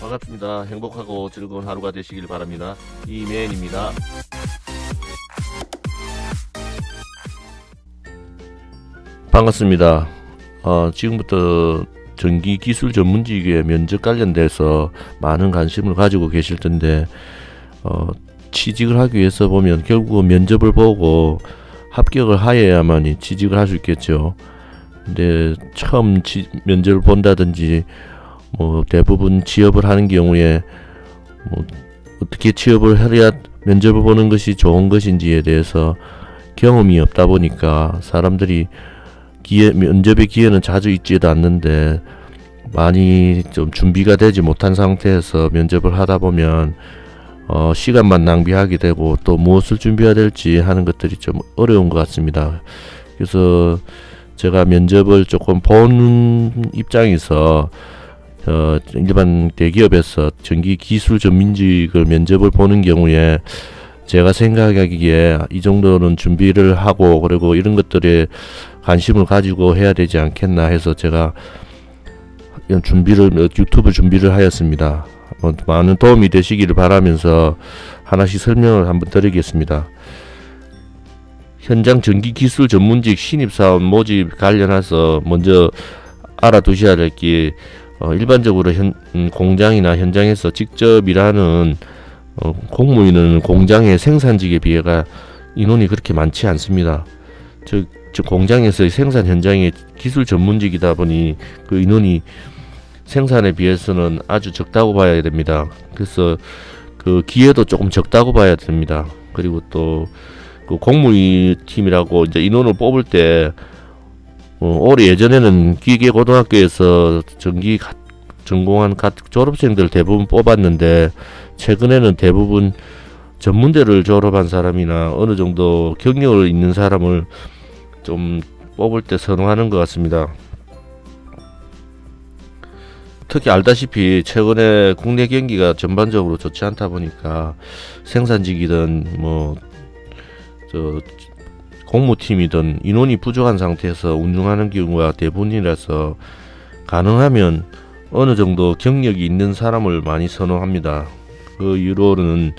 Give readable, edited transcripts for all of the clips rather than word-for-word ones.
반갑습니다. 행복하고 즐거운 하루가 되시길 바랍니다. 이메인입니다. 반갑습니다. 지금부터 전기기술 전문직의 면접 관련돼서 많은 관심을 가지고 계실 텐데 취직을 하기 위해서 보면 결국은 면접을 보고 합격을 하여야만 취직을 할 수 있겠죠. 근데 처음 면접을 본다든지 대부분 취업을 하는 경우에 어떻게 취업을 해야 면접을 보는 것이 좋은 것인지에 대해서 경험이 없다 보니까 사람들이 면접의 기회는 자주 있지도 않는데 많이 좀 준비가 되지 못한 상태에서 면접을 하다 보면 시간만 낭비하게 되고 또 무엇을 준비해야 될지 하는 것들이 좀 어려운 것 같습니다. 그래서 제가 면접을 조금 보는 입장에서 일반 대기업에서 전기기술 전문직을 면접을 보는 경우에 제가 생각하기에 이 정도는 준비를 하고 그리고 이런 것들에 관심을 가지고 해야 되지 않겠나 해서 제가 유튜브 준비를 하였습니다. 많은 도움이 되시기를 바라면서 하나씩 설명을 한번 드리겠습니다. 현장 전기기술 전문직 신입사원 모집 관련해서 먼저 알아두셔야 될 게 일반적으로 공장이나 현장에서 직접 일하는 공무인은 공장의 생산직에 비해가 인원이 그렇게 많지 않습니다. 즉 공장에서의 생산 현장의 기술 전문직이다 보니 그 인원이 생산에 비해서는 아주 적다고 봐야 됩니다. 그래서 그 기회도 조금 적다고 봐야 됩니다. 그리고 또 그 공무위 팀이라고 이제 인원을 뽑을 때 올해 예전에는 기계고등학교에서 전기 전공한 졸업생들 대부분 뽑았는데 최근에는 대부분 전문대를 졸업한 사람이나 어느 정도 경력을 있는 사람을 좀 뽑을 때 선호하는 것 같습니다. 특히 알다시피 최근에 국내 경기가 전반적으로 좋지 않다 보니까 생산직이든 공무팀이든 인원이 부족한 상태에서 운영하는 경우가 대부분이라서 가능하면 어느 정도 경력이 있는 사람을 많이 선호합니다. 그 이유로는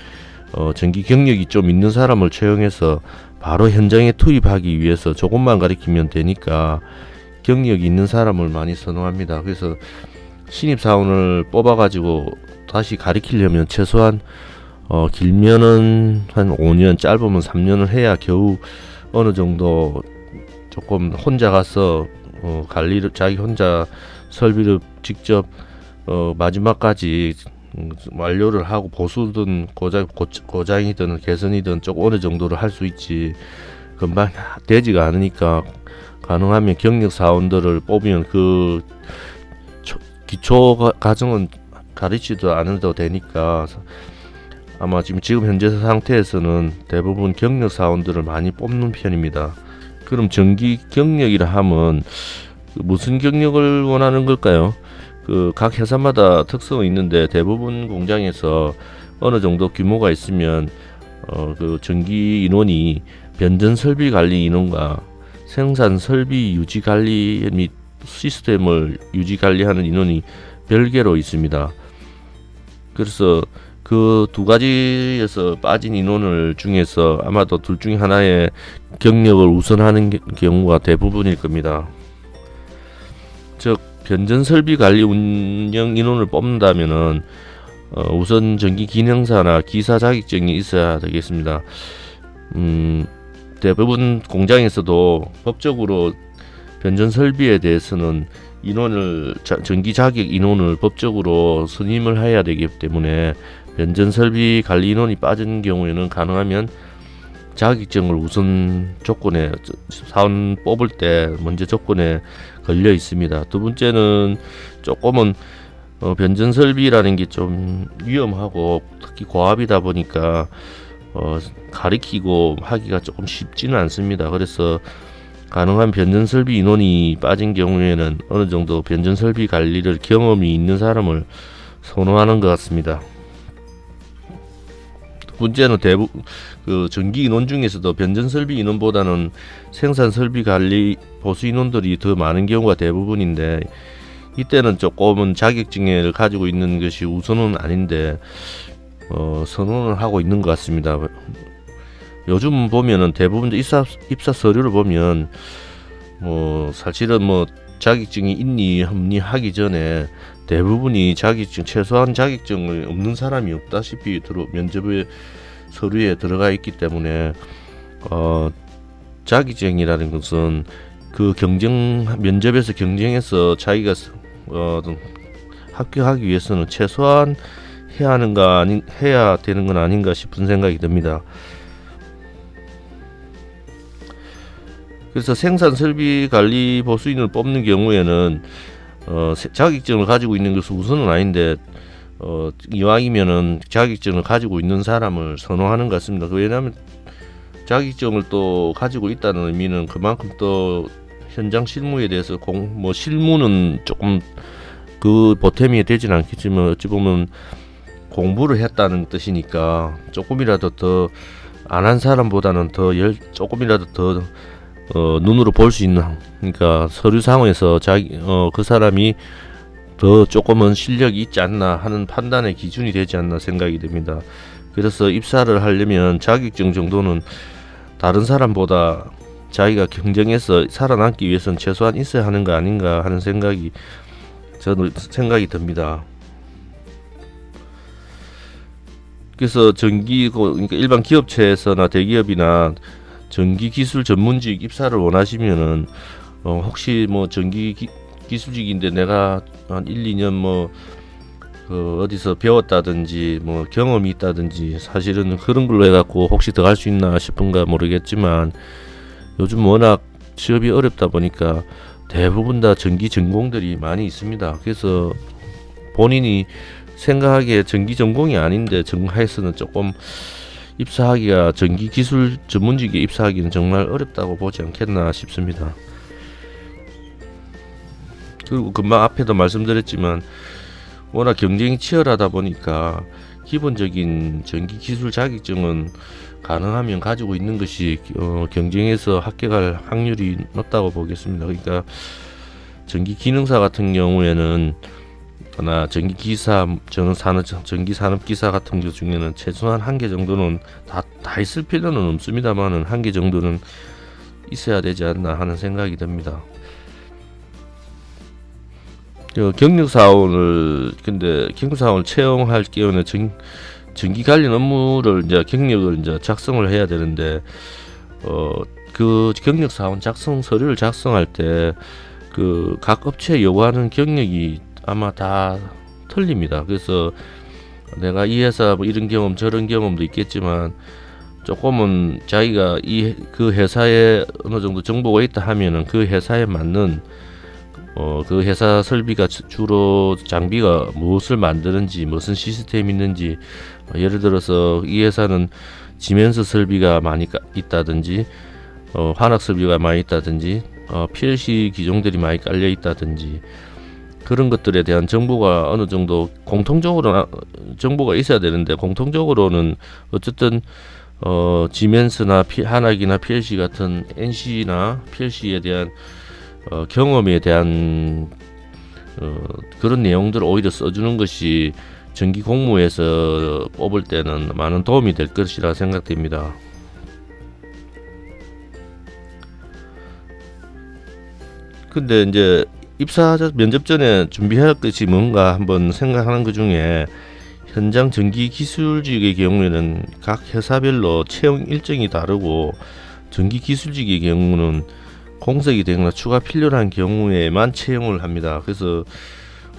전기 경력이 좀 있는 사람을 채용해서 바로 현장에 투입하기 위해서 조금만 가르치면 되니까 경력이 있는 사람을 많이 선호합니다. 그래서 신입사원을 뽑아가지고 다시 가르치려면 최소한 길면은 한 5년, 짧으면 3년을 해야 겨우 어느 정도 조금 혼자 가서 관리를 자기 혼자 설비를 직접 마지막까지 완료를 하고 보수든 고장이든 개선이든 조금 어느 정도를 할 수 있지 금방 되지가 않으니까 가능하면 경력 사원들을 뽑으면 그 기초 과정은 가르치지도 않아도 되니까 아마 지금 현재 상태에서는 대부분 경력 사원들을 많이 뽑는 편입니다. 그럼 전기 경력이라 하면 무슨 경력을 원하는 걸까요? 각 회사마다 특성이 있는데 대부분 공장에서 어느 정도 규모가 있으면 그 전기 인원이 변전 설비 관리 인원과 생산 설비 유지 관리 및 시스템을 유지 관리하는 인원이 별개로 있습니다. 그래서 그 두 가지에서 빠진 인원을 중에서 아마도 둘 중에 하나의 경력을 우선하는 경우가 대부분일 겁니다. 즉 변전 설비 관리 운영 인원을 뽑는다면은 우선 전기 기능사나 기사 자격증이 있어야 되겠습니다. 대부분 공장에서도 법적으로 변전 설비에 대해서는 전기 자격 인원을 법적으로 선임을 해야 되기 때문에 변전 설비 관리 인원이 빠진 경우에는 가능하면 자격증을 우선 조건에 사원 뽑을 때 먼저 조건에 걸려 있습니다. 두 번째는 조금은 변전 설비라는 게 좀 위험하고 특히 고압이다 보니까 가리키고 하기가 조금 쉽지는 않습니다. 그래서 가능한 변전 설비 인원이 빠진 경우에는 어느 정도 변전 설비 관리를 경험이 있는 사람을 선호하는 것 같습니다. 문제는 그 전기 인원 중에서도 변전 설비 인원보다는 생산 설비 관리 보수 인원들이 더 많은 경우가 대부분인데 이때는 조금은 자격증을 가지고 있는 것이 우선은 아닌데 선언을 하고 있는 것 같습니다. 요즘 보면은 대부분 입사 서류를 보면 사실은 자격증이 있니 없니 하기 전에 대부분이 최소한 자격증을 없는 사람이 없다시피 면접의 서류에 들어가 있기 때문에 자격증이라는 것은 그 면접에서 경쟁해서 자기가 합격하기 위해서는 최소한 해야 되는 건 아닌가 싶은 생각이 듭니다. 그래서 생산 설비 관리 보수인을 뽑는 경우에는 자격증을 가지고 있는 것은 우선은 아닌데 이왕이면은 자격증을 가지고 있는 사람을 선호하는 것 같습니다. 왜냐하면 자격증을 또 가지고 있다는 의미는 그만큼 또 현장 실무에 대해서 실무는 조금 그 보탬이 되진 않겠지만 어찌 보면 공부를 했다는 뜻이니까 조금이라도 더 안 한 사람보다는 조금이라도 더 눈으로 볼 수 있는, 그러니까 서류상에서 그 사람이 더 조금은 실력이 있지 않나 하는 판단의 기준이 되지 않나 생각이 됩니다. 그래서 입사를 하려면 자격증 정도는 다른 사람보다 자기가 경쟁해서 살아남기 위해서는 최소한 있어야 하는 거 아닌가 하는 저는 생각이 듭니다. 그래서 그러니까 일반 기업체에서나 대기업이나 전기 기술 전문직 입사를 원하시면은 혹시 전기 기술직인데 내가 한 1, 2년 어디서 배웠다든지 경험이 있다든지 사실은 그런 걸로 해갖고 혹시 더 할 수 있나 싶은가 모르겠지만 요즘 워낙 취업이 어렵다 보니까 대부분 다 전기 전공들이 많이 있습니다. 그래서 본인이 생각하기에 전기 전공이 아닌데 전공해서는 조금 입사하기가 전기 기술 전문직에 입사하기는 정말 어렵다고 보지 않겠나 싶습니다. 그리고 금방 앞에도 말씀드렸지만 워낙 경쟁이 치열하다 보니까 기본적인 전기 기술 자격증은 가능하면 가지고 있는 것이 경쟁에서 합격할 확률이 높다고 보겠습니다. 그러니까 전기 기능사 같은 경우에는 전기기사, 전기산업기사 같은 것 중에는 최소한 한 개 정도는 다 있을 필요는 없습니다만은 한 개 정도는 있어야 되지 않나 하는 생각이 듭니다. 경력사원을 채용할 경우는 전기 관련 업무를 경력을 작성을 해야 되는데 그 경력사원 작성 서류를 작성할 때 그 각 업체에 요구하는 경력이 아마 다 틀립니다. 그래서 내가 이 회사 이런 경험 저런 경험도 있겠지만 조금은 자기가 그 회사에 어느 정도 정보가 있다 하면은 그 회사에 맞는 그 회사 설비가 주로 장비가 무엇을 만드는지 무슨 시스템이 있는지 예를 들어서 이 회사는 지멘스 설비가 많이 있다든지 환학 설비가 많이 있다든지 PLC 기종들이 많이 깔려 있다든지 그런 것들에 대한 정보가 어느 정도 공통적으로 정보가 있어야 되는데 공통적으로는 어쨌든 지멘스나 한학이나 PLC 같은 NC나 PLC에 대한 경험에 대한 그런 내용들을 오히려 써주는 것이 전기 공무에서 뽑을 때는 많은 도움이 될 것이라 생각됩니다. 근데 이제 면접 전에 준비할 것이 뭔가 한번 생각하는 것 중에 현장 전기 기술직의 경우에는 각 회사별로 채용 일정이 다르고 전기 기술직의 경우는 공석이 되거나 추가 필요한 경우에만 채용을 합니다. 그래서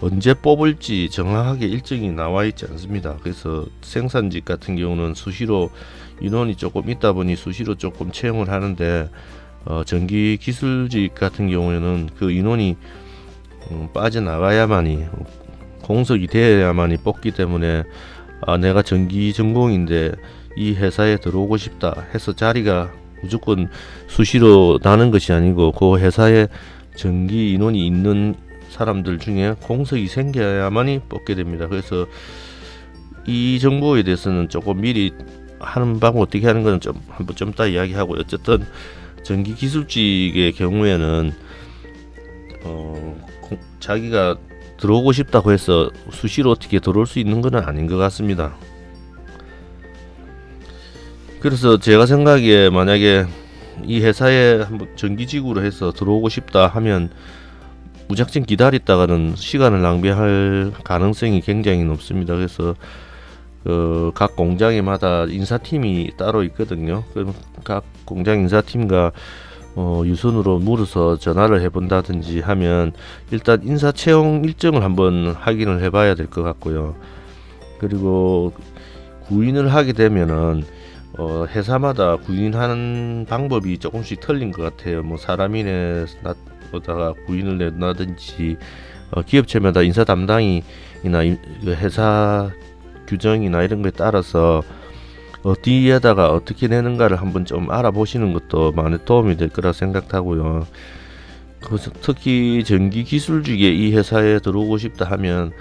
언제 뽑을지 정확하게 일정이 나와 있지 않습니다. 그래서 생산직 같은 경우는 수시로 인원이 조금 있다 보니 수시로 조금 채용을 하는데 전기 기술직 같은 경우에는 그 인원이 빠져나가야만이 공석이 되어야만이 뽑기 때문에 내가 전기 전공인데 이 회사에 들어오고 싶다 해서 자리가 무조건 수시로 나는 것이 아니고 그 회사에 전기 인원이 있는 사람들 중에 공석이 생겨야만이 뽑게 됩니다. 그래서 이 정보에 대해서는 조금 미리 하는 방법 어떻게 하는 거는 한번 좀 이따 이야기하고 어쨌든 전기 기술직의 경우에는 자기가 들어오고 싶다고 해서 수시로 어떻게 들어올 수 있는 건 아닌 것 같습니다. 그래서 제가 생각에 만약에 이 회사에 한번 정기직으로 해서 들어오고 싶다 하면 무작정 기다렸다가는 시간을 낭비할 가능성이 굉장히 높습니다. 그래서 각 공장에마다 인사팀이 따로 있거든요. 그럼 각 공장 인사팀과 유선으로 물어서 전화를 해본다든지 하면 일단 인사 채용 일정을 한번 확인을 해봐야 될 것 같고요. 그리고 구인을 하게 되면은 회사마다 구인하는 방법이 조금씩 틀린 것 같아요. 뭐 사람인에 보다가 구인을 낸다든지 기업체마다 인사 담당이나 회사 규정이나 이런 거에 따라서 어디에다가 어떻게 내는가를 한번 좀 알아보시는 것도 많이 도움이 될 거라 생각하고요. 그래서 특히 전기 기술직에 이 회사에 들어오고 싶다 하면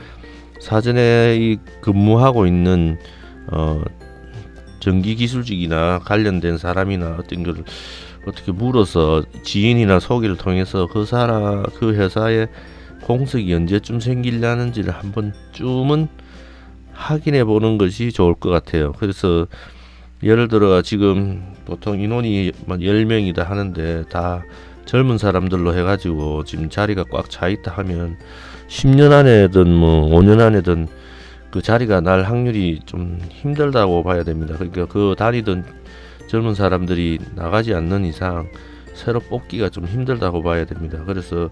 사전에 이 근무하고 있는 전기 기술직이나 관련된 사람이나 어떤 걸 어떻게 물어서 지인이나 소개를 통해서 그 회사에 공석이 언제쯤 생기려는지를 한 번쯤은 확인해 보는 것이 좋을 것 같아요. 그래서 예를 들어 지금 보통 인원이 10명이다 하는데 다 젊은 사람들로 해가지고 지금 자리가 꽉 차 있다 하면 10년 안에든 뭐 5년 안에든 그 자리가 날 확률이 좀 힘들다고 봐야 됩니다. 그러니까 그 다니던 젊은 사람들이 나가지 않는 이상 새로 뽑기가 좀 힘들다고 봐야 됩니다. 그래서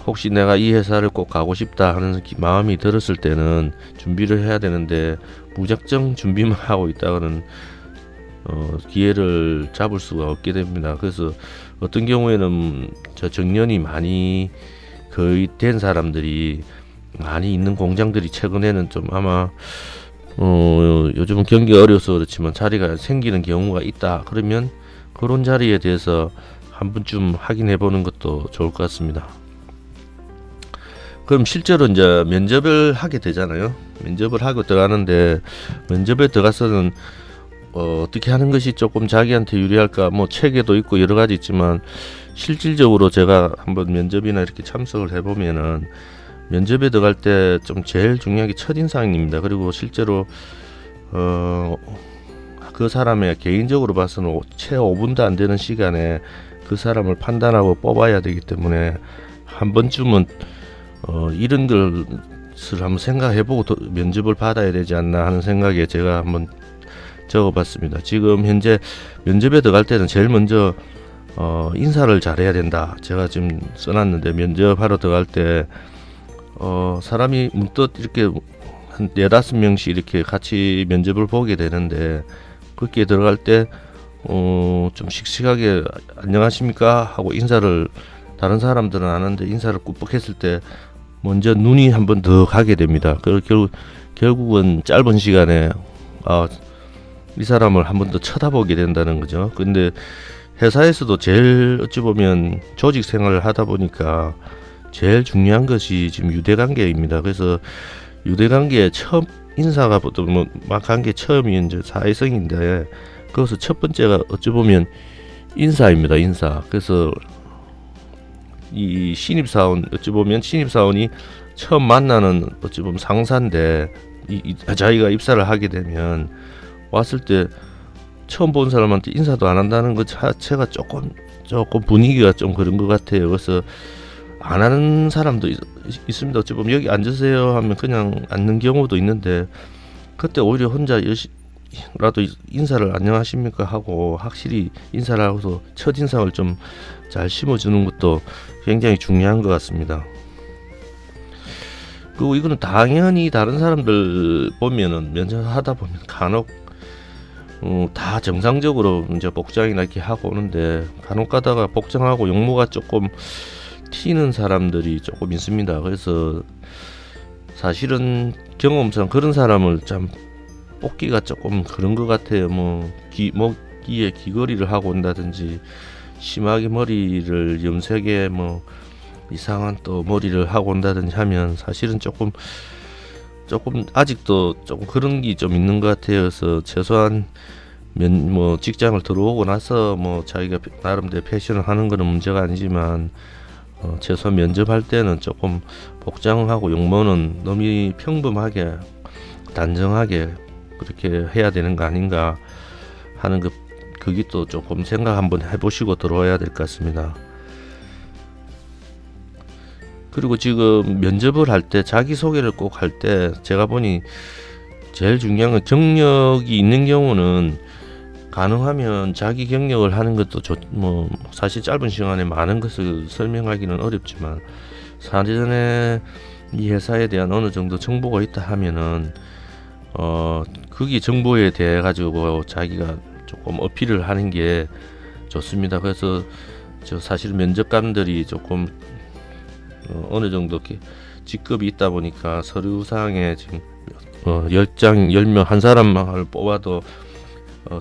혹시 내가 이 회사를 꼭 가고 싶다 하는 마음이 들었을 때는 준비를 해야 되는데 무작정 준비만 하고 있다가는 기회를 잡을 수가 없게 됩니다. 그래서 어떤 경우에는 저 정년이 많이 거의 된 사람들이 많이 있는 공장들이 최근에는 좀 아마 요즘은 경기가 어려워서 그렇지만 자리가 생기는 경우가 있다. 그러면 그런 자리에 대해서 한 번쯤 확인해 보는 것도 좋을 것 같습니다. 그럼 실제로 이제 면접을 하게 되잖아요. 면접을 하고 들어가는데 면접에 들어가서는 어떻게 하는 것이 조금 자기한테 유리할까 뭐 체계도 있고 여러 가지 있지만 실질적으로 제가 한번 면접이나 이렇게 참석을 해보면은 면접에 들어갈 때 좀 제일 중요한 게 첫인상입니다. 그리고 실제로 그 사람의 개인적으로 봐서는 채 5분도 안 되는 시간에 그 사람을 판단하고 뽑아야 되기 때문에 한 번쯤은 이런 것을 한번 생각해보고 면접을 받아야 되지 않나 하는 생각에 제가 한번 적어봤습니다. 지금 현재 면접에 들어갈 때는 제일 먼저 인사를 잘해야 된다. 제가 지금 써놨는데 면접하러 들어갈 때 사람이 문득 이렇게 한 4-5명씩 이렇게 같이 면접을 보게 되는데 그렇게 들어갈 때 좀 씩씩하게 안녕하십니까 하고 인사를 다른 사람들은 안 하는데 인사를 꾹꾹 했을 때 먼저 눈이 한 번 더 가게 됩니다. 결국은 짧은 시간에 이 사람을 한 번 더 쳐다보게 된다는 거죠. 근데 회사에서도 제일 어찌 보면 조직 생활을 하다 보니까 제일 중요한 것이 지금 유대관계입니다. 그래서 유대관계 처음 인사가 보통 막 관계 처음이 이제 사회성인데 그것서 첫 번째가 어찌 보면 인사입니다. 인사. 그래서 이 신입사원 어찌 보면 신입사원이 처음 만나는 어찌 보면 상사인데 자기가 입사를 하게 되면 왔을 때 처음 본 사람한테 인사도 안 한다는 것 자체가 조금 분위기가 좀 그런 것 같아요. 그래서 안 하는 사람도 있습니다. 어찌 보면 여기 앉으세요 하면 그냥 앉는 경우도 있는데 그때 오히려 혼자라도 인사를 안녕하십니까 하고 확실히 인사를 하고서 첫인상을 좀 잘 심어주는 것도 굉장히 중요한 것 같습니다. 그리고 이거는 당연히 다른 사람들 보면은 면접하다 보면 간혹 다 정상적으로 이제 복장이나 이렇게 하고 오는데 간혹 가다가 복장하고 용모가 조금 튀는 사람들이 조금 있습니다. 그래서 사실은 경험상 그런 사람을 참 뽑기가 조금 그런 것 같아요. 목기에 귀걸이를 하고 온다든지 심하게 머리를 염색에 이상한 또 머리를 하고 온다든지 하면 사실은 조금 아직도 조금 그런 게 좀 있는 것 같아요. 그래서 최소한 직장을 들어오고 나서 자기가 나름대로 패션을 하는 거는 문제가 아니지만 최소한 면접할 때는 조금 복장하고 용모는 너무 평범하게 단정하게 그렇게 해야 되는 거 아닌가 하는 그게 또 조금 생각 한번 해보시고 들어와야 될 것 같습니다. 그리고 지금 면접을 할 때 자기소개를 꼭 할 때 제가 보니 제일 중요한 건 경력이 있는 경우는 가능하면 자기 경력을 하는 것도 뭐 사실 짧은 시간에 많은 것을 설명하기는 어렵지만 사전에 이 회사에 대한 어느 정도 정보가 있다 하면은 거기 정보에 대해 가지고 자기가 조금 어필을 하는 게 좋습니다. 그래서 저 사실 면접관들이 조금 어느 정도 직급이 있다 보니까 서류상에 지금 10장 10명 한 사람을 뽑아도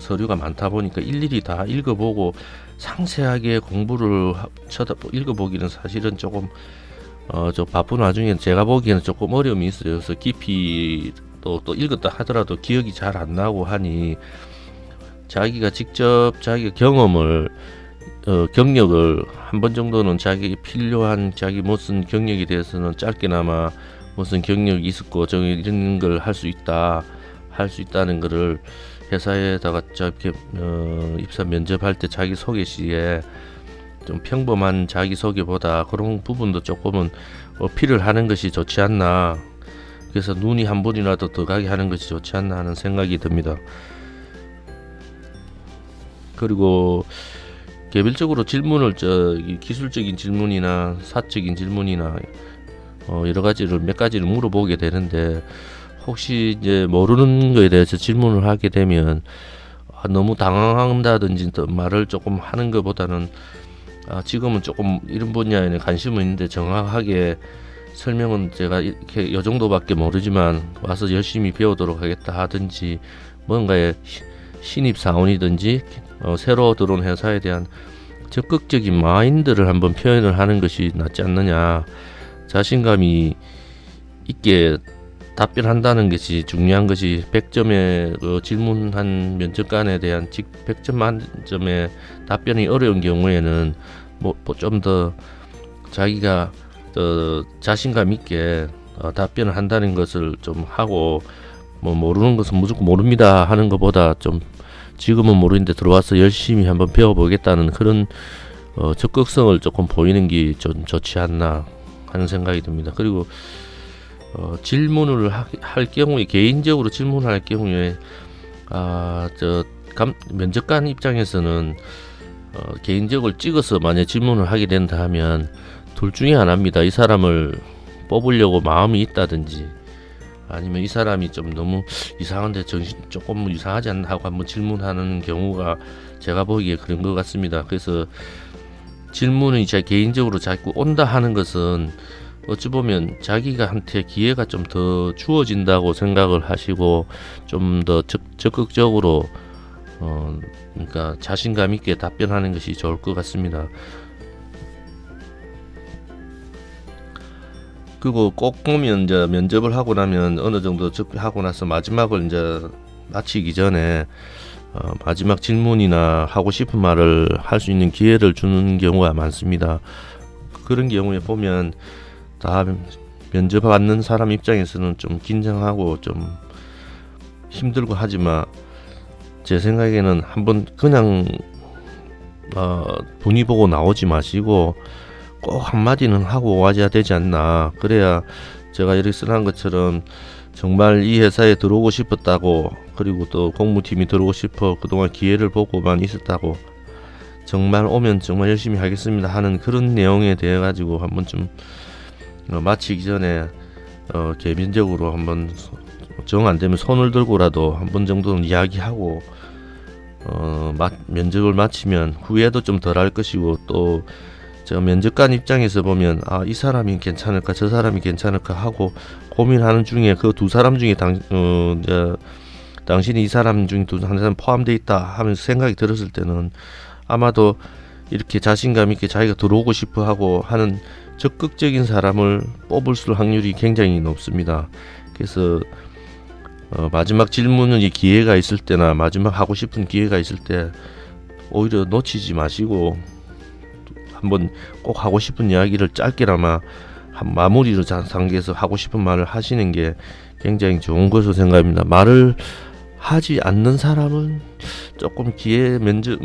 서류가 많다 보니까 일일이 다 읽어보고 상세하게 공부를 읽어보기는 사실은 조금 저 바쁜 와중에 제가 보기에는 조금 어려움이 있어요. 그래서 깊이 또 읽었다 하더라도 기억이 잘 안 나고 하니 자기가 직접 자기 경험을 경력을 한 번 정도는 자기 필요한 자기 무슨 경력에 대해서는 짧게나마 무슨 경력이 있었고 이런 걸 할 수 있다는 거를 회사에다가 이렇게 입사 면접할 때 자기 소개 시에 좀 평범한 자기 소개보다 그런 부분도 조금은 어필을 하는 것이 좋지 않나. 그래서 눈이 한 번이라도 더 가게 하는 것이 좋지 않나 하는 생각이 듭니다. 그리고 개별적으로 질문을 기술적인 질문이나 사적인 질문이나 여러 가지를 몇 가지를 물어보게 되는데 혹시 이제 모르는 거에 대해서 질문을 하게 되면 너무 당황한다든지 말을 조금 하는 것보다는 지금은 조금 이런 분야에는 관심은 있는데 정확하게 설명은 제가 이렇게 요 정도밖에 모르지만 와서 열심히 배우도록 하겠다 하든지 뭔가의 신입 사원이든지 새로 들어온 회사에 대한 적극적인 마인드를 한번 표현을 하는 것이 낫지 않느냐. 자신감이 있게 답변한다는 것이 중요한 것이 100점의 질문한 면접관에 대한 100점 만점의 답변이 어려운 경우에는 뭐 좀 더 자기가 자신감 있게 답변을 한다는 것을 좀 하고 뭐 모르는 것은 무조건 모릅니다 하는 것보다 좀 지금은 모르는데 들어와서 열심히 한번 배워보겠다는 그런 적극성을 조금 보이는 게 좀 좋지 않나 하는 생각이 듭니다. 그리고 질문을 할 경우에 개인적으로 질문을 할 경우에 면접관 입장에서는 개인적으로 찍어서 만약 질문을 하게 된다 하면 둘 중에 하나입니다. 이 사람을 뽑으려고 마음이 있다든지 아니면 이 사람이 좀 너무 이상한데 정신 조금 이상하지 않나 하고 한번 질문하는 경우가 제가 보기에 그런 것 같습니다. 그래서 질문이 제 개인적으로 자꾸 온다 하는 것은 어찌 보면 자기가 한테 기회가 좀 더 주어진다고 생각을 하시고 좀 더 적극적으로 그러니까 자신감 있게 답변하는 것이 좋을 것 같습니다. 그리고 꼭 보면 이제 면접을 하고 나면 어느 정도 하고 나서 마지막을 이제 마치기 전에 마지막 질문이나 하고 싶은 말을 할 수 있는 기회를 주는 경우가 많습니다. 그런 경우에 보면 다 면접 받는 사람 입장에서는 좀 긴장하고 좀 힘들고 하지만 제 생각에는 한번 그냥 분위 보고 나오지 마시고 꼭 한마디는 하고 와야 되지 않나. 그래야 제가 이렇게 쓰는 것처럼 정말 이 회사에 들어오고 싶었다고 그리고 또 공무팀이 들어오고 싶어 그동안 기회를 보고만 있었다고 정말 오면 정말 열심히 하겠습니다 하는 그런 내용에 대해 가지고 한번 좀 마치기 전에 개인적으로 한번 정 안 되면 손을 들고라도 한 번 정도는 이야기하고 면접을 마치면 후회도 좀 덜 할 것이고 또 제가 면접관 입장에서 보면 이 사람이 괜찮을까 저 사람이 괜찮을까 하고 고민하는 중에 그 두 사람 중에 당신이 이 사람 중에 한 사람 포함되어 있다 하면서 생각이 들었을 때는 아마도 이렇게 자신감 있게 자기가 들어오고 싶어 하고 하는 적극적인 사람을 뽑을 확률이 굉장히 높습니다. 그래서 마지막 질문은 이 기회가 있을 때나 마지막 하고 싶은 기회가 있을 때 오히려 놓치지 마시고 한번 꼭 하고 싶은 이야기를 짧게나마 마무리로 단계에서 하고 싶은 말을 하시는 게 굉장히 좋은 것으로 생각합니다. 말을 하지 않는 사람은 조금 기회 면접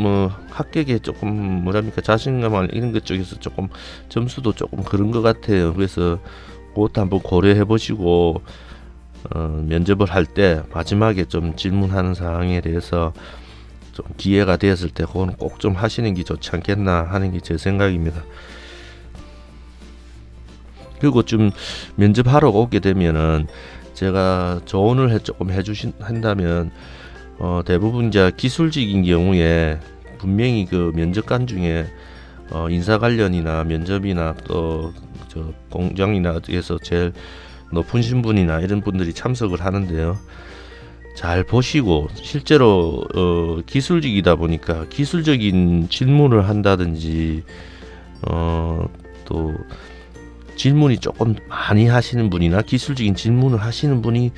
합격에 조금 뭐랍니까 자신감 이런 것 쪽에서 조금 점수도 조금 그런 것 같아요. 그래서 그것도 한번 고려해 보시고 면접을 할 때 마지막에 좀 질문하는 사항에 대해서 좀 기회가 되었을 때 그거는 꼭 좀 하시는 게 좋지 않겠나 하는 게 제 생각입니다. 그리고 좀 면접하러 오게 되면은 제가 조언을 조금 해주신다면 대부분 이제 기술직인 경우에 분명히 그 면접관 중에 인사 관련이나 면접이나 또 저 공장이나 어디에서 제일 높은 신분이나 이런 분들이 참석을 하는데요. 잘 보시고 실제로 기술직이다 보니까 기술적인 질문을 한다든지 또 질문이 조금 많이 하시는 분이나 기술적인 질문을 하시는 분이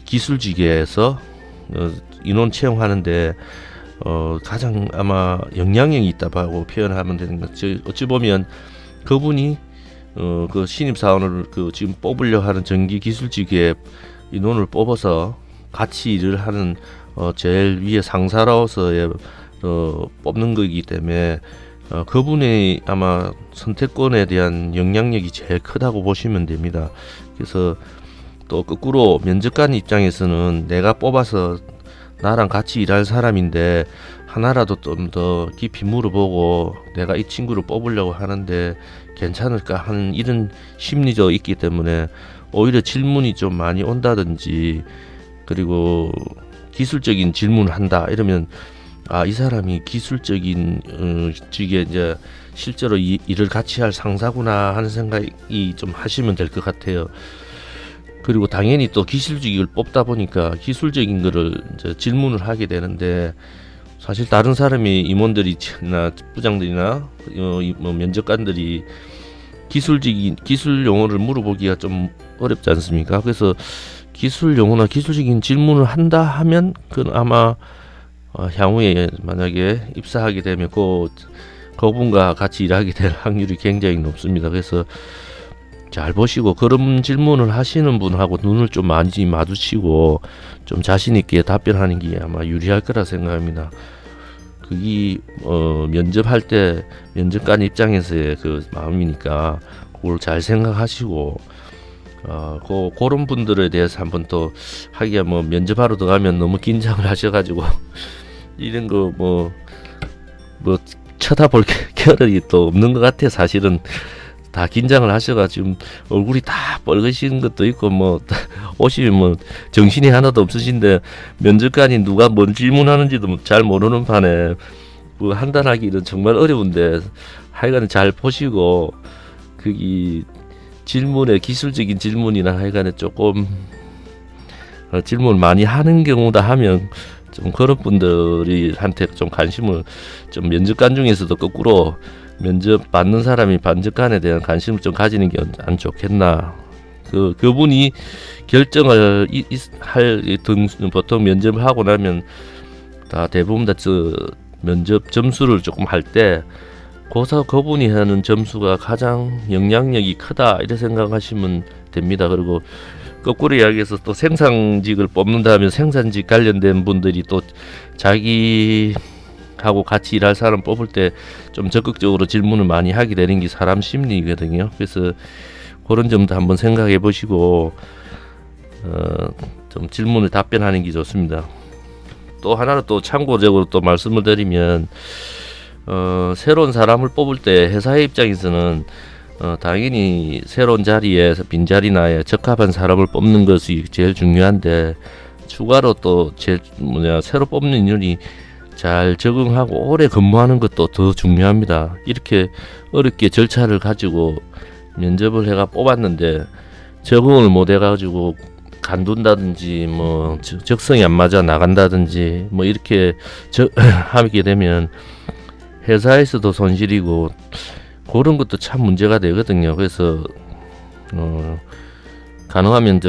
기술직에서 인원 채용하는데 가장 아마 영향력이 있다고 표현하면 되는 거죠. 어찌 보면 그분이 그 신입사원을 지금 뽑으려 하는 전기 기술직에 인원을 뽑아서 같이 일을 하는 제일 위에 상사로서의 뽑는 거기 때문에 그분의 아마 선택권에 대한 영향력이 제일 크다고 보시면 됩니다. 그래서 또 거꾸로 면접관 입장에서는 내가 뽑아서 나랑 같이 일할 사람인데 하나라도 좀 더 깊이 물어보고 내가 이 친구를 뽑으려고 하는데 괜찮을까 하는 이런 심리도 있기 때문에 오히려 질문이 좀 많이 온다든지 그리고 기술적인 질문을 한다 이러면 이 사람이 기술적인 직에 이제 실제로 일을 같이 할 상사구나 하는 생각이 좀 하시면 될 것 같아요. 그리고 당연히 또 기술직을 뽑다 보니까 기술적인 거를 이제 질문을 하게 되는데 사실 다른 사람이 임원들이나 부장들이나 면접관들이 기술 용어를 물어보기가 좀 어렵지 않습니까? 그래서 기술 용어나 기술적인 질문을 한다 하면 그건 아마 향후에 만약에 입사하게 되면 그분과 같이 일하게 될 확률이 굉장히 높습니다. 그래서 잘 보시고 그런 질문을 하시는 분하고 눈을 좀 많이 마주치고 좀 자신 있게 답변하는 게 아마 유리할 거라 생각합니다. 그게 면접할 때 면접관 입장에서의 그 마음이니까 그걸 잘 생각하시고 그런 분들에 대해서 한번 또 하기가 면접하러 들어가면 너무 긴장을 하셔가지고 이런 거 쳐다볼 겨를이 또 없는 것 같아. 사실은 다 긴장을 하셔가지고 얼굴이 다 뻘개지는 것도 있고 오시면 정신이 하나도 없으신데 면접관이 누가 뭔 질문하는지도 잘 모르는 판에 판단하기는 정말 어려운데 하여간에 잘 보시고 그게 질문에 기술적인 질문이나 하여간에 조금 질문을 많이 하는 경우다 하면 좀 그런 분들이 한테 좀 관심을 좀 면접관 중에서도 거꾸로 면접 받는 사람이 면접관에 대한 관심을 좀 가지는 게 안 좋겠나. 그분이 결정을 보통 면접을 하고 나면 다 대부분 다 면접 점수를 조금 할 때 그분이 하는 점수가 가장 영향력이 크다 이렇게 생각하시면 됩니다. 그리고 거꾸로 이야기해서 또 생산직을 뽑는다 하면 생산직 관련된 분들이 또 자기하고 같이 일할 사람 뽑을 때 좀 적극적으로 질문을 많이 하게 되는 게 사람 심리거든요. 그래서 그런 점도 한번 생각해 보시고 좀 질문을 답변하는 게 좋습니다. 또 하나는 또 참고적으로 또 말씀을 드리면 새로운 사람을 뽑을 때 회사의 입장에서는 당연히 새로운 자리에서 빈자리나 적합한 사람을 뽑는 것이 제일 중요한데 추가로 또 새로 뽑는 인원이 잘 적응하고 오래 근무하는 것도 더 중요합니다. 이렇게 어렵게 절차를 가지고 면접을 해가 뽑았는데 적응을 못 해가지고 간둔다든지 적성이 안 맞아 나간다든지 이렇게 하게 되면 회사에서도 손실이고 그런 것도 참 문제가 되거든요. 그래서 가능하면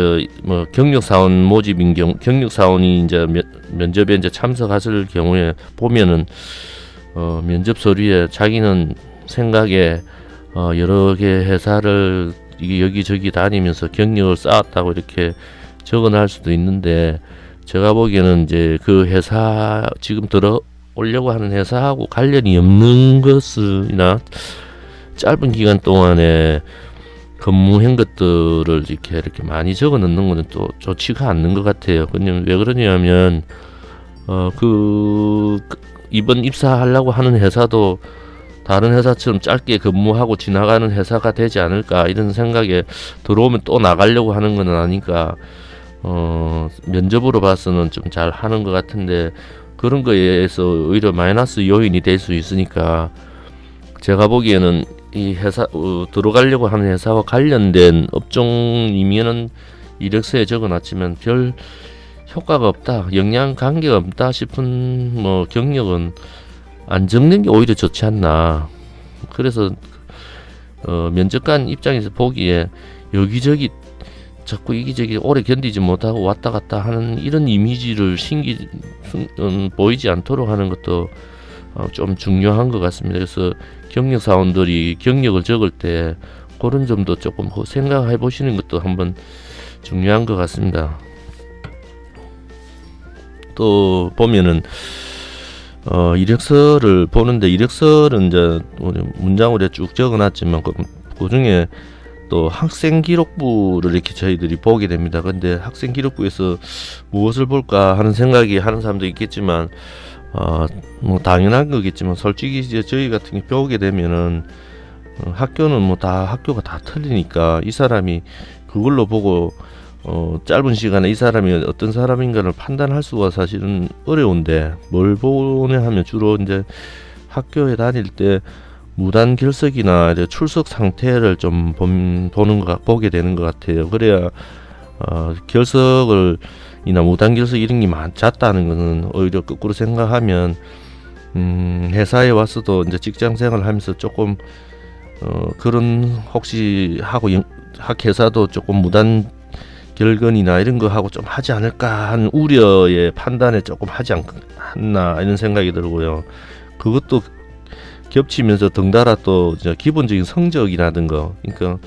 경력 사원 모집인 경우 경력 사원이 이제 면접에 이제 참석하실 경우에 보면은 면접 서류에 자기는 생각에 여러 개 회사를 이게 여기저기 다니면서 경력을 쌓았다고 이렇게 적어낼 수도 있는데, 제가 보기에는 이제 그 회사 지금 들어오려고 하는 회사하고 관련이 없는 것이나 짧은 기간 동안에 근무한 것들을 이렇게 많이 적어 넣는 거는 또 좋지가 않는 것 같아요. 그냥 왜 그러냐면 이번 입사하려고 하는 회사도 다른 회사처럼 짧게 근무하고 지나가는 회사가 되지 않을까 이런 생각에, 들어오면 또 나가려고 하는 건 아니까 면접으로 봐서는 좀 잘 하는 것 같은데, 그런 거에 의해서 오히려 마이너스 요인이 될 수 있으니까, 제가 보기에는 이 회사 들어가려고 하는 회사와 관련된 업종이면은 이력서에 적어놨지만 별 효과가 없다, 영향 관계가 없다 싶은 경력은 안 적는 게 오히려 좋지 않나. 그래서 면접관 입장에서 보기에 여기저기 자꾸 이기저기 오래 견디지 못하고 왔다 갔다 하는 이런 이미지를 보이지 않도록 하는 것도 좀 중요한 것 같습니다. 그래서 경력 사원들이 경력을 적을 때 그런 점도 조금 생각해 보시는 것도 한번 중요한 것 같습니다. 또 보면은 이력서를 보는데, 이력서는 이제 문장으로 쭉 적어놨지만 그 중에 또 학생 기록부를 이렇게 저희들이 보게 됩니다. 근데 학생 기록부에서 무엇을 볼까 하는 생각이 하는 사람도 있겠지만, 당연한 거겠지만, 솔직히 이제 저희 같은 경우 보게 되면은 학교는 다 학교가 다 틀리니까 이 사람이 그걸로 보고 짧은 시간에 이 사람이 어떤 사람인가를 판단할 수가 사실은 어려운데, 뭘 보냐 하면 주로 이제 학교에 다닐 때 무단 결석이나 출석 상태를 좀 보게 되는 것 같아요. 그래야 결석을 이나 무단 결석 이런 게 잦다는 것은 오히려 거꾸로 생각하면 회사에 와서도 이제 직장 생활을 하면서 조금 그런 혹시 하고 학회사도 조금 무단 결근이나 이런 거 하고 좀 하지 않을까 하는 우려의 판단에 조금 하지 않나 이런 생각이 들고요. 그것도 겹치면서 덩달아 또 기본적인 성적이라든가, 그러니까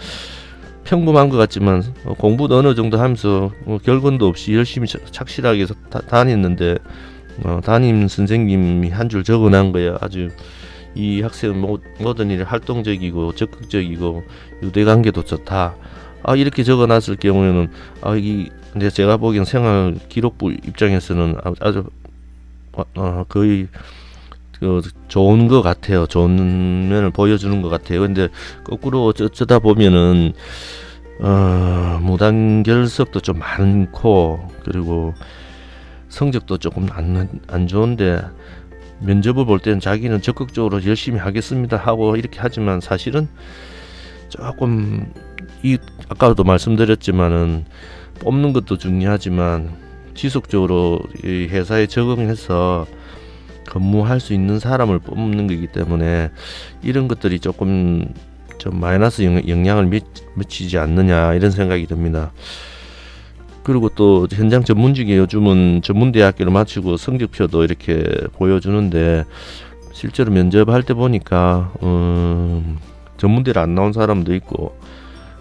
평범한 것 같지만 공부도 어느 정도 하면서 결근도 없이 열심히 착실하게 다녔는데 담임 선생님이 한 줄 적어놓은 거야. 아주 이 학생은 모든 일에 활동적이고 적극적이고 유대관계도 좋다. 이렇게 적어놨을 경우에는 근데 제가 보기엔 생활 기록부 입장에서는 아주 거의 좋은 것 같아요. 좋은 면을 보여주는 것 같아요. 근데 거꾸로 어쩌다 보면은 무단 결석도 좀 많고, 그리고 성적도 조금 안 좋은데 면접을 볼 때는 자기는 적극적으로 열심히 하겠습니다 하고 이렇게 하지만, 사실은 조금 아까도 말씀드렸지만은 뽑는 것도 중요하지만 지속적으로 이 회사에 적응해서 근무할 수 있는 사람을 뽑는 거기 때문에 이런 것들이 조금 좀 마이너스 영향을 미치지 않느냐 이런 생각이 듭니다. 그리고 또 현장 전문직에 요즘은 전문대학교를 마치고 성적표도 이렇게 보여주는데, 실제로 면접할 때 보니까 전문대를 안 나온 사람도 있고,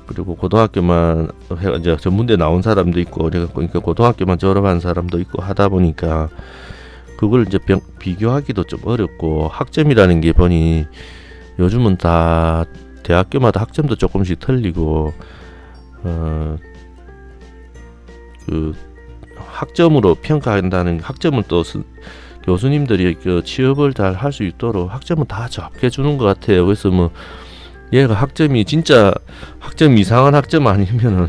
그리고 고등학교만 이제 전문대 나온 사람도 있고, 그러니까 고등학교만 졸업한 사람도 있고 하다 보니까 그걸 이제 비교하기도 좀 어렵고, 학점이라는 게 보니 요즘은 다 대학교마다 학점도 조금씩 틀리고, 그 학점으로 평가한다는, 학점은 또 교수님들이 취업을 잘 할 수 있도록 학점은 다 적게 주는 것 같아요. 그래서 얘가 학점이 진짜 학점 이상한 학점 아니면은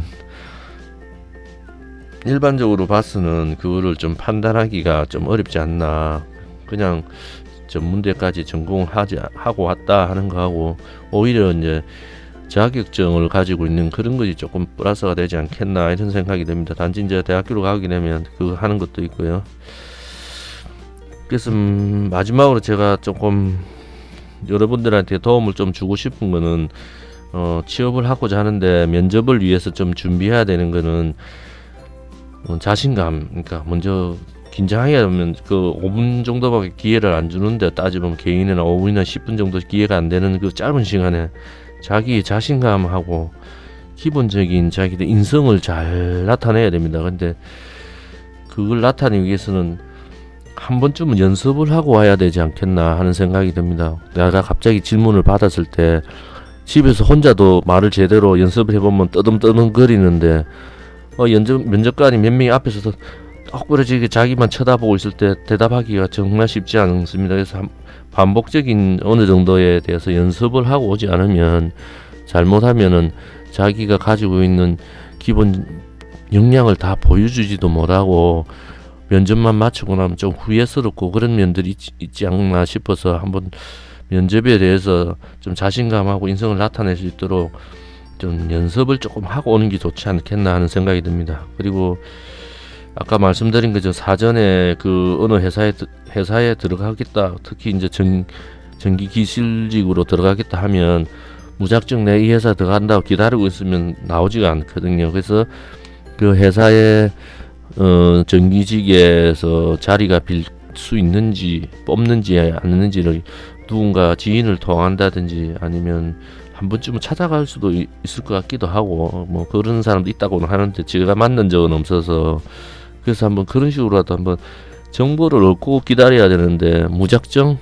일반적으로 봐서는 그거를 좀 판단하기가 좀 어렵지 않나. 그냥 전문대까지 전공하고 왔다 하는 거하고 오히려 이제 자격증을 가지고 있는 그런 것이 조금 플러스가 되지 않겠나 이런 생각이 듭니다. 단지 이제 대학교로 가게 되면 그거 하는 것도 있고요. 그래서 마지막으로 제가 조금 여러분들한테 도움을 좀 주고 싶은 거는, 취업을 하고자 하는데 면접을 위해서 좀 준비해야 되는 거는 자신감, 그러니까 먼저 긴장하게 하면 그 5분 정도밖에 기회를 안 주는데, 따지면 개인이나 5분이나 10분 정도 기회가 안 되는 그 짧은 시간에 자기 자신감하고 기본적인 자기의 인성을 잘 나타내야 됩니다. 근데 그걸 나타내기 위해서는 한 번쯤은 연습을 하고 와야 되지 않겠나 하는 생각이 듭니다. 내가 갑자기 질문을 받았을 때 집에서 혼자도 말을 제대로 연습을 해보면 떠듬떠듬 거리는데, 면접관이 몇 명이 앞에서 억울해지게 자기만 쳐다보고 있을 때 대답하기가 정말 쉽지 않습니다. 그래서 반복적인 어느 정도에 대해서 연습을 하고 오지 않으면, 잘못하면은 자기가 가지고 있는 기본 역량을 다 보여주지도 못하고 면접만 마치고 나면 좀 후회스럽고 그런 면들이 있지 않나 싶어서, 한번 면접에 대해서 좀 자신감하고 인성을 나타낼 수 있도록 좀 연습을 조금 하고 오는 게 좋지 않겠나 하는 생각이 듭니다. 그리고 아까 말씀드린 거죠. 사전에 그 어느 회사에 들어가겠다, 특히 이제 전기 기술직으로 들어가겠다 하면 무작정 내 이 회사 들어간다고 기다리고 있으면 나오지가 않거든요. 그래서 그 회사의 전기직에서 자리가 빌 수 있는지 뽑는지 않는지를 누군가 지인을 통한다든지 아니면 한 번쯤은 찾아갈 수도 있을 것 같기도 하고, 뭐 그런 사람도 있다고는 하는데 제가 만난 적은 없어서, 그래서 한번 그런 식으로라도 한번 정보를 얻고 기다려야 되는데 무작정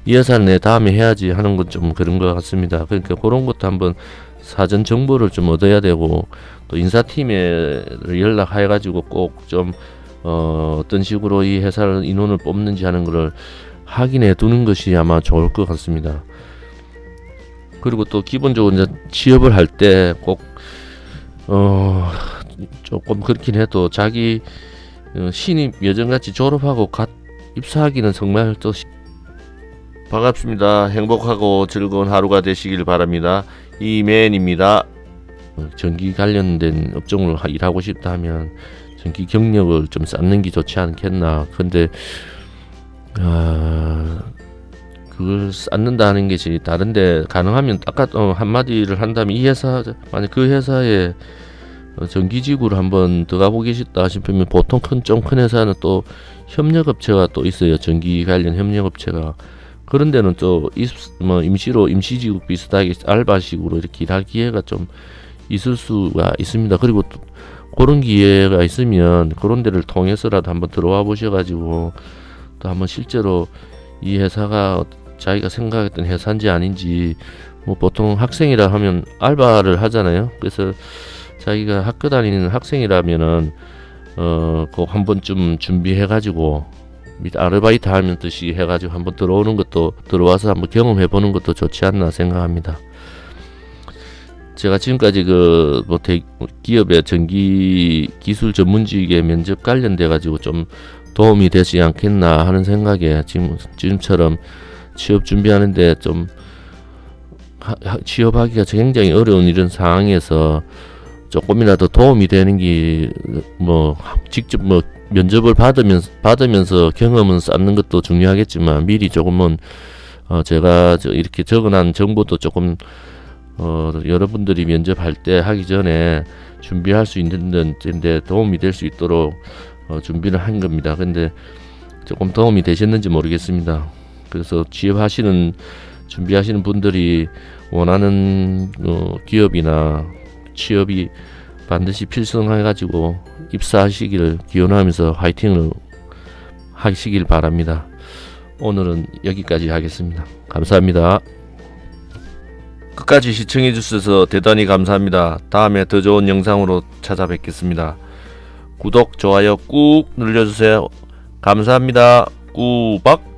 이 회사를 내 다음에 해야지 하는 건 좀 그런 것 같습니다. 그러니까 그런 것도 한번 사전 정보를 좀 얻어야 되고, 또 인사팀에 연락해 가지고 꼭 좀 어떤 식으로 이 회사를 인원을 뽑는지 하는 거를 확인해 두는 것이 아마 좋을 것 같습니다. 그리고 또 기본적으로 이제 취업을 할 때 꼭 조금 그렇긴 해도 자기 신입 예전같이 졸업하고 갓 입사하기는 정말 또 반갑습니다. 행복하고 즐거운 하루가 되시길 바랍니다. 이맨입니다. 전기 관련된 업종을 일하고 싶다 하면 전기 경력을 좀 쌓는 게 좋지 않겠나. 근데 그걸 쌓는다는 것이 다른데 가능하면 아까 한마디를 한다면, 이 회사 만약 그 회사에 전기직으로 한번 들어가 보기 싶다 싶으면 보통 좀 큰 회사는 또 협력업체가 또 있어요. 전기 관련 협력업체가. 그런 데는 또 임시직업 비슷하게 알바식으로 이렇게 일할 기회가 좀 있을 수가 있습니다. 그리고 또 그런 기회가 있으면 그런 데를 통해서라도 한번 들어와 보셔가지고 또 한번 실제로 이 회사가 자기가 생각했던 회사인지 아닌지, 뭐 보통 학생이라 하면 알바를 하잖아요. 그래서 자기가 학교 다니는 학생이라면은 꼭 한 번쯤 준비해가지고 아르바이트 하면 듯이 해가지고 한번 들어오는 것도, 들어와서 한번 경험해보는 것도 좋지 않나 생각합니다. 제가 지금까지 기업의 전기 기술 전문직의 면접 관련돼 가지고 좀 도움이 되지 않겠나 하는 생각에, 지금처럼 취업 준비하는데 좀 취업하기가 굉장히 어려운 이런 상황에서 조금이라도 도움이 되는 게, 직접 면접을 받으면서 경험은 쌓는 것도 중요하겠지만, 미리 조금은 제가 이렇게 적어놓은 정보도 조금 여러분들이 면접할 때 하기 전에 준비할 수 있는 데 도움이 될 수 있도록 준비를 한 겁니다. 근데 조금 도움이 되셨는지 모르겠습니다. 그래서 준비하시는 분들이 원하는 기업이나 취업이 반드시 필승해가지고 입사하시기를 기원하면서 화이팅을 하시길 바랍니다. 오늘은 여기까지 하겠습니다. 감사합니다. 끝까지 시청해 주셔서 대단히 감사합니다. 다음에 더 좋은 영상으로 찾아뵙겠습니다. 구독, 좋아요 꾹 눌러주세요. 감사합니다. 꾸박.